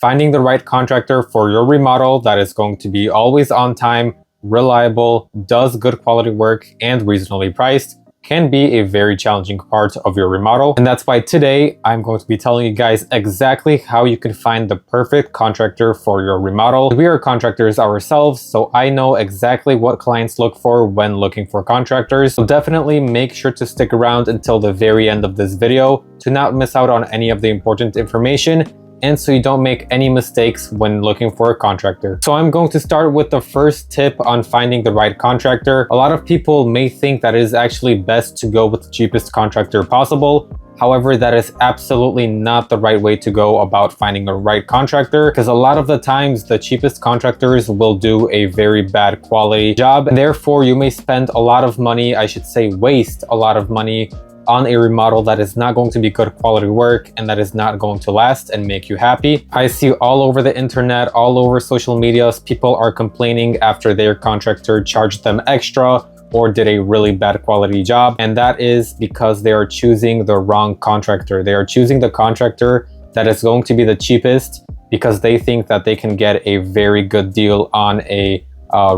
Finding the right contractor for your remodel that is going to be always on time, reliable, does good quality work, and reasonably priced can be a very challenging part of your remodel. And that's why today I'm going to be telling you guys exactly how you can find the perfect contractor for your remodel. We are contractors ourselves, so I know exactly what clients look for when looking for contractors. So definitely make sure to stick around until the very end of this video to not miss out on any of the important information, and so you don't make any mistakes when looking for a contractor. So I'm going to start with the first tip on finding the right contractor. A lot of people may think that it is actually best to go with the cheapest contractor possible. However, that is absolutely not the right way to go about finding a right contractor, because a lot of the times the cheapest contractors will do a very bad quality job. And therefore, you may spend a lot of money, I should say waste a lot of money on a remodel that is not going to be good quality work and that is not going to last and make you happy. I see all over the internet, all over social medias, people are complaining after their contractor charged them extra or did a really bad quality job. And that is because they are choosing the wrong contractor. They are choosing the contractor that is going to be the cheapest because they think that they can get a very good deal on a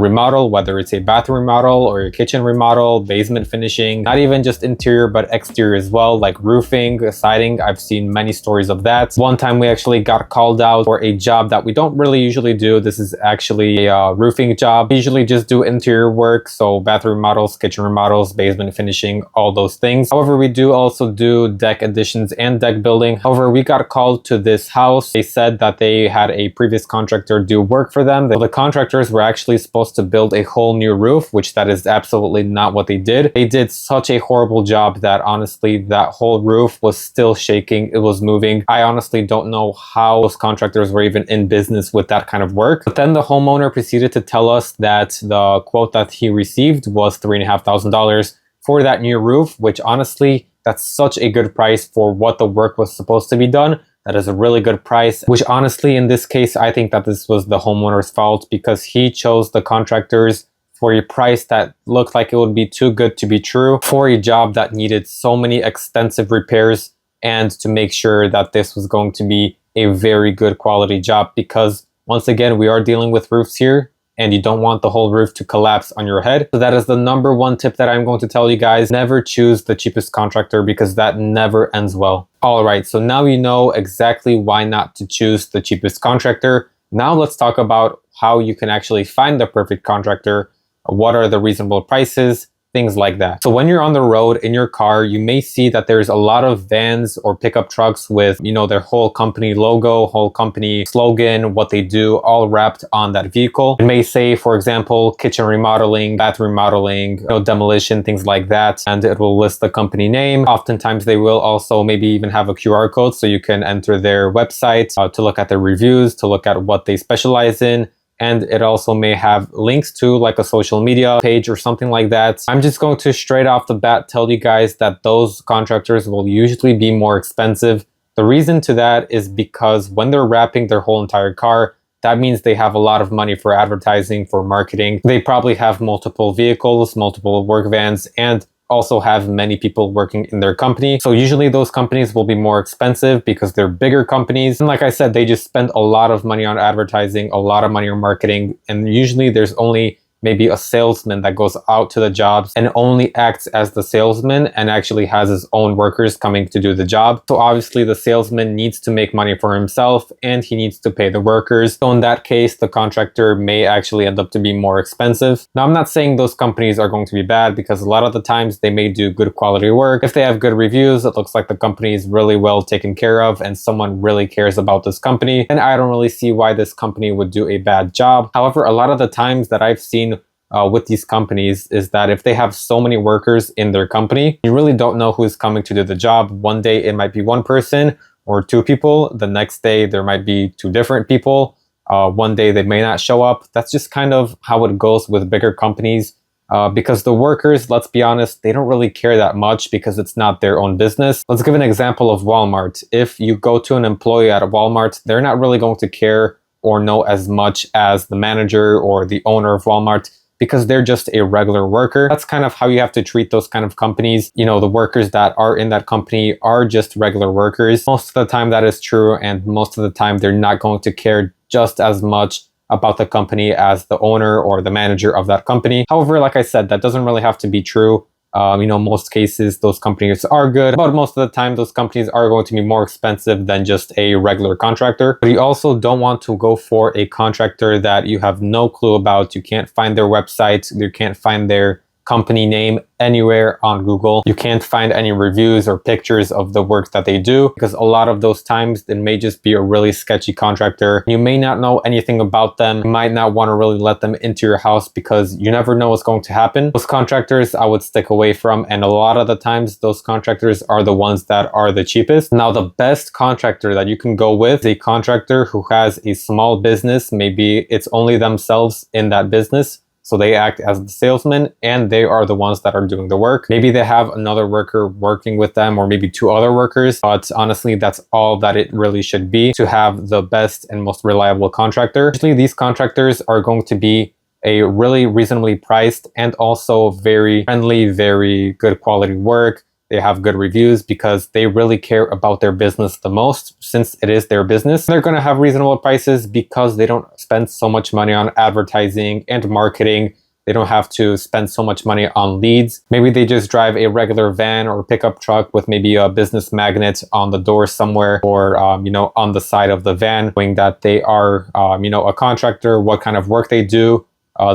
remodel, whether it's a bathroom remodel or a kitchen remodel, basement finishing, not even just interior but exterior as well, like roofing, siding. I've seen many stories of that. One time we actually got called out for a job that we don't really usually do. This is actually a roofing job. We usually just do interior work, so bathroom remodels, kitchen remodels, basement finishing, all those things. However, we do also do deck additions and deck building. However, we got called to this house. They said that they had a previous contractor do work for them. The contractors were actually supposed to build a whole new roof, which that is absolutely not what they did. They did such a horrible job that honestly that whole roof was still shaking. It was moving. I honestly don't know how those contractors were even in business with that kind of work. But then the homeowner proceeded to tell us that the quote that he received was $3,500 for that new roof, which honestly, that's such a good price for what the work was supposed to be done. That is a really good price, which honestly, in this case, I think that this was the homeowner's fault because he chose the contractors for a price that looked like it would be too good to be true for a job that needed so many extensive repairs, and to make sure that this was going to be a very good quality job, because once again, we are dealing with roofs here and you don't want the whole roof to collapse on your head. So that is the number one tip that I'm going to tell you guys. Never choose the cheapest contractor because that never ends well. All right, so now you know exactly why not to choose the cheapest contractor. Now let's talk about how you can actually find the perfect contractor. What are the reasonable prices? Things like that. So when you're on the road in your car, you may see that there's a lot of vans or pickup trucks with, you know, their whole company logo, whole company slogan, what they do, all wrapped on that vehicle. It may say, for example, kitchen remodeling, bathroom remodeling, you know, demolition, things like that. And it will list the company name. Oftentimes they will also maybe even have a QR code so you can enter their website to look at their reviews, to look at what they specialize in. And it also may have links to like a social media page or something like that. I'm just going to straight off the bat tell you guys that those contractors will usually be more expensive. The reason to that is because when they're wrapping their whole entire car, that means they have a lot of money for advertising, for marketing. They probably have multiple vehicles, multiple work vans, and also have many people working in their company. So usually those companies will be more expensive because they're bigger companies. And like I said, they just spend a lot of money on advertising, a lot of money on marketing. And usually there's only maybe a salesman that goes out to the jobs and only acts as the salesman and actually has his own workers coming to do the job. So obviously the salesman needs to make money for himself and he needs to pay the workers. So in that case, the contractor may actually end up to be more expensive. Now, I'm not saying those companies are going to be bad because a lot of the times they may do good quality work. If they have good reviews, it looks like the company is really well taken care of and someone really cares about this company. And I don't really see why this company would do a bad job. However, a lot of the times that I've seen with these companies is that if they have so many workers in their company, you really don't know who's coming to do the job. One day it might be one person or two people. The next day there might be two different people. One day they may not show up. That's just kind of how it goes with bigger companies. Because the workers, let's be honest, they don't really care that much because it's not their own business. Let's give an example of Walmart. If you go to an employee at a Walmart, they're not really going to care or know as much as the manager or the owner of Walmart. because they're just a regular worker. That's kind of how you have to treat those kind of companies. You know, the workers that are in that company are just regular workers. Most of the time that is true, and most of the time they're not going to care just as much about the company as the owner or the manager of that company. However, like I said, that doesn't really have to be true. You know, most cases those companies are good, but most of the time those companies are going to be more expensive than just a regular contractor. But you also don't want to go for a contractor that you have no clue about. You can't find their website, you can't find their company name anywhere on Google. You can't find any reviews or pictures of the work that they do, because a lot of those times it may just be a really sketchy contractor. You may not know anything about them. You might not want to really let them into your house because you never know what's going to happen. Those contractors I would stick away from, and a lot of the times those contractors are the ones that are the cheapest. Now, the best contractor that you can go with is a contractor who has a small business. Maybe it's only themselves in that business, so they act as the salesman and they are the ones that are doing the work. Maybe they have another worker working with them, or maybe 2 other workers. But honestly, that's all that it really should be to have the best and most reliable contractor. Usually these contractors are going to be a really reasonably priced and also very friendly, very good quality work. They have good reviews because they really care about their business the most, since it is their business. They're going to have reasonable prices because they don't spend so much money on advertising and marketing. They don't have to spend so much money on leads. Maybe they just drive a regular van or pickup truck with maybe a business magnet on the door somewhere, or you know, on the side of the van, showing that they are you know, a contractor, what kind of work they do,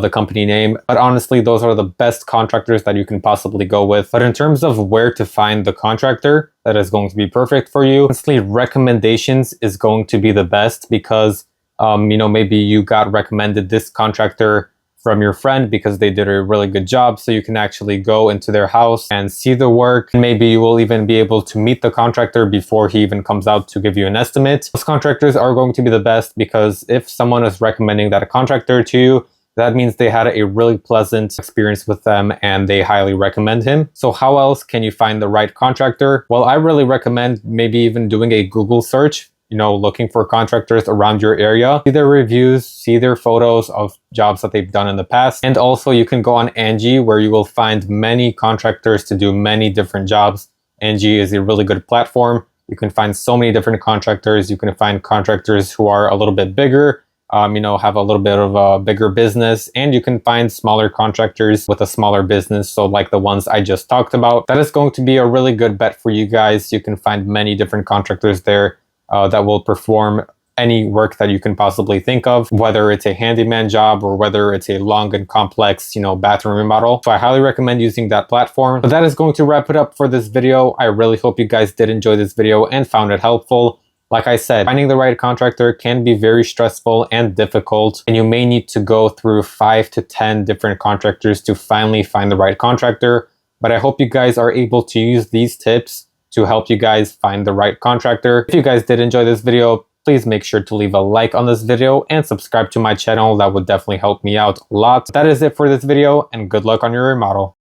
the company name. But honestly, those are the best contractors that you can possibly go with. But in terms of where to find the contractor that is going to be perfect for you, honestly, recommendations is going to be the best, because you know, maybe you got recommended this contractor from your friend because they did a really good job, so you can actually go into their house and see the work. Maybe you will even be able to meet the contractor before he even comes out to give you an estimate. Those contractors are going to be the best, because if someone is recommending that a contractor to you, that means they had a really pleasant experience with them and they highly recommend him. So how else can you find the right contractor? Well, I really recommend maybe even doing a Google search, you know, looking for contractors around your area. See their reviews, see their photos of jobs that they've done in the past. And also you can go on Angie, where you will find many contractors to do many different jobs. Angie is a really good platform. You can find so many different contractors. You can find contractors who are a little bit bigger, you know, have a little bit of a bigger business, and you can find smaller contractors with a smaller business. So like the ones I just talked about, that is going to be a really good bet for you guys. You can find many different contractors there that will perform any work that you can possibly think of, whether it's a handyman job or whether it's a long and complex, you know, bathroom remodel. So I highly recommend using that platform. But that is going to wrap it up for this video. I really hope you guys did enjoy this video and found it helpful. Like I said, finding the right contractor can be very stressful and difficult, and you may need to go through 5 to 10 different contractors to finally find the right contractor. But I hope you guys are able to use these tips to help you guys find the right contractor. If you guys did enjoy this video, please make sure to leave a like on this video and subscribe to my channel. That would definitely help me out a lot. That is it for this video, and good luck on your remodel.